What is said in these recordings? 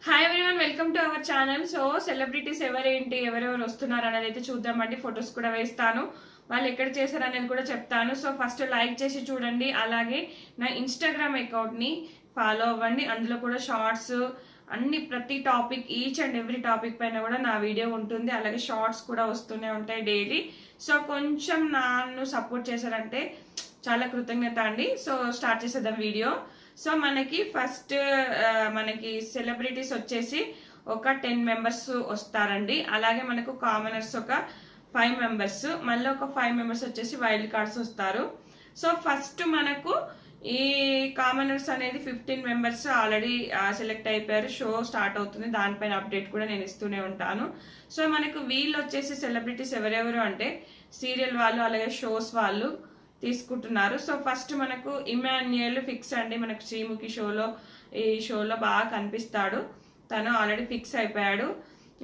Hi everyone, welcome to our channel. So celebrities ఎవరెవరు వస్తున్నారు అనేది అయితే చూద్దామండి. ఫొటోస్ కూడా వేస్తాను, వాళ్ళు ఎక్కడ చేశారు అనేది కూడా చెప్తాను. సో ఫస్ట్ లైక్ చేసి చూడండి, అలాగే నా ఇన్స్టాగ్రామ్ అకౌంట్ని ఫాలో అవ్వండి. అందులో కూడా షార్ట్స్ అన్ని ప్రతి topic, each and every topic పైన కూడా నా వీడియో ఉంటుంది. అలాగే షార్ట్స్ కూడా వస్తూనే ఉంటాయి డైలీ. సో కొంచెం నన్ను సపోర్ట్ చేశారంటే చాలా కృతజ్ఞత అండి. సో స్టార్ట్ చేసేద్దాం వీడియో. సో మనకి ఫస్ట్ మనకి సెలబ్రిటీస్ వచ్చేసి ఒక 10 మెంబర్స్ వస్తారండి. అలాగే మనకు కామనర్స్ ఒక 5 మెంబర్స్, మళ్ళీ ఒక 5 మెంబర్స్ వచ్చేసి వైల్డ్ కార్డ్స్ వస్తారు. సో ఫస్ట్ మనకు ఈ కామనర్స్ అనేది 15 మెంబర్స్ ఆల్రెడీ సెలెక్ట్ అయిపోయారు. షో స్టార్ట్ అవుతుంది, దానిపైన అప్డేట్ కూడా నేను ఇస్తూనే ఉంటాను. సో మనకు వీళ్ళు వచ్చేసి సెలబ్రిటీస్ ఎవరెవరు అంటే సీరియల్ వాళ్ళు, అలాగే షోస్ వాళ్ళు తీసుకుంటున్నారు. సో ఫస్ట్ మనకు ఇమాన్యుయల్ ఫిక్స్ అండి. మనకు శ్రీముఖి ఈ షోలో బాగా కనిపిస్తాడు, తను ఆల్రెడీ ఫిక్స్ అయిపోయాడు.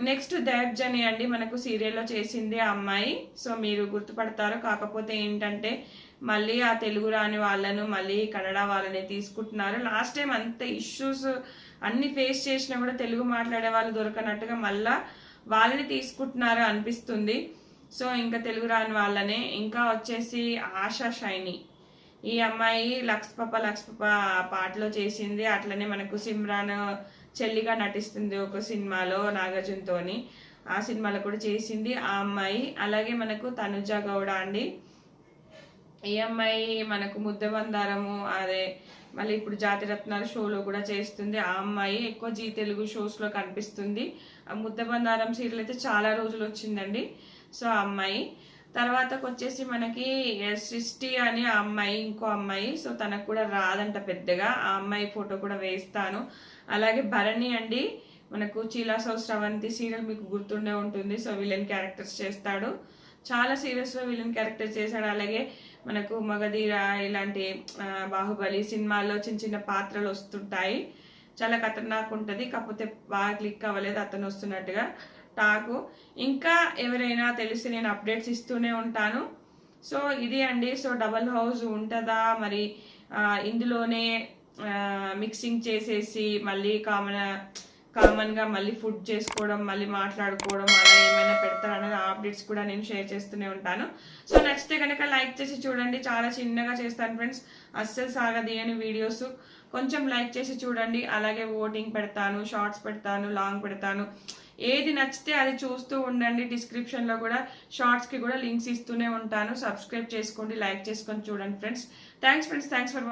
నెక్స్ట్ దేవ్జని అండి, మనకు సీరియల్లో చేసింది ఆ అమ్మాయి. సో మీరు గుర్తుపడతారు. కాకపోతే ఏంటంటే మళ్ళీ ఆ తెలుగు రాని వాళ్ళను మళ్ళీ కన్నడ వాళ్ళని తీసుకుంటున్నారు. లాస్ట్ టైం అంత ఇష్యూస్ అన్ని ఫేస్ చేసినా కూడా తెలుగు మాట్లాడే వాళ్ళు దొరకనట్టుగా మళ్ళా వాళ్ళని తీసుకుంటున్నారు అనిపిస్తుంది. సో ఇంకా తెలుగు రాని వాళ్ళనే. ఇంకా వచ్చేసి ఆశా షైని, ఈ అమ్మాయి లక్స్ పప్ప పాటలో చేసింది. అట్లనే మనకు సిమ్రాన్ చెల్లిగా నటిస్తుంది ఒక సినిమాలో నాగార్జునతోని, ఆ సినిమాలో కూడా చేసింది ఆ అమ్మాయి. అలాగే మనకు తనుజ గౌడ అండి, ఈ అమ్మాయి మనకు ముద్దబందారము, అదే మళ్ళీ ఇప్పుడు జాతిరత్నాల షోలో కూడా చేస్తుంది. ఆ అమ్మాయి ఎక్కువ జీ తెలుగు షోస్లో కనిపిస్తుంది. ఆ ముద్దబందారం సీరియల్ అయితే చాలా రోజులు వచ్చిందండి. సో ఆ అమ్మాయి తర్వాతకు వచ్చేసి మనకి సృష్టి అని ఆ అమ్మాయి, ఇంకో అమ్మాయి. సో తనకు కూడా రాదంట పెద్దగా, ఆ అమ్మాయి ఫోటో కూడా వేస్తాను. అలాగే భరణి అండి, మనకు చీలాసౌ స్రవంతి సీరియల్ మీకు గుర్తుండే ఉంటుంది. సో విలన్ క్యారెక్టర్స్ చేస్తాడు, చాలా సీరియల్స్లో విలన్ క్యారెక్టర్ చేశాడు. అలాగే మనకు మగధీర ఇలాంటి బాహుబలి సినిమాల్లో చిన్న చిన్న పాత్రలు వస్తుంటాయి, చాలా ఖతర్నాక్ ఉంటుంది. కాకపోతే బాగా క్లిక్ అవ్వలేదు అతను వస్తున్నట్టుగా టాకు. ఇంకా ఎవరైనా తెలిసి నేను అప్డేట్స్ ఇస్తూనే ఉంటాను. సో ఇది అండి. సో డబల్ హౌస్ ఉంటుందా మరి, ఇందులోనే మిక్సింగ్ చేసేసి మళ్ళీ కామన్గా మళ్ళీ ఫుడ్ చేసుకోవడం, మళ్ళీ మాట్లాడుకోవడం, అలా ఏమైనా పెడతారనేది అప్డేట్స్ కూడా నేను షేర్ చేస్తూనే ఉంటాను. సో నచ్చితే కనుక లైక్ చేసి చూడండి. చాలా చిన్నగా చేస్తాను ఫ్రెండ్స్, అస్సలు సాగదీయని వీడియోస్. కొంచెం లైక్ చేసి చూడండి. అలాగే ఓటింగ్ పెడతాను, షార్ట్స్ పెడతాను, లాంగ్ పెడతాను. ఏది నచ్చితే అది చూస్తూ ఉండండి. డిస్క్రిప్షన్లో కూడా షార్ట్స్కి కూడా లింక్స్ ఇస్తూనే ఉంటాను. సబ్స్క్రైబ్ చేసుకోండి, లైక్ చేసుకొని చూడండి ఫ్రెండ్స్. Thanks for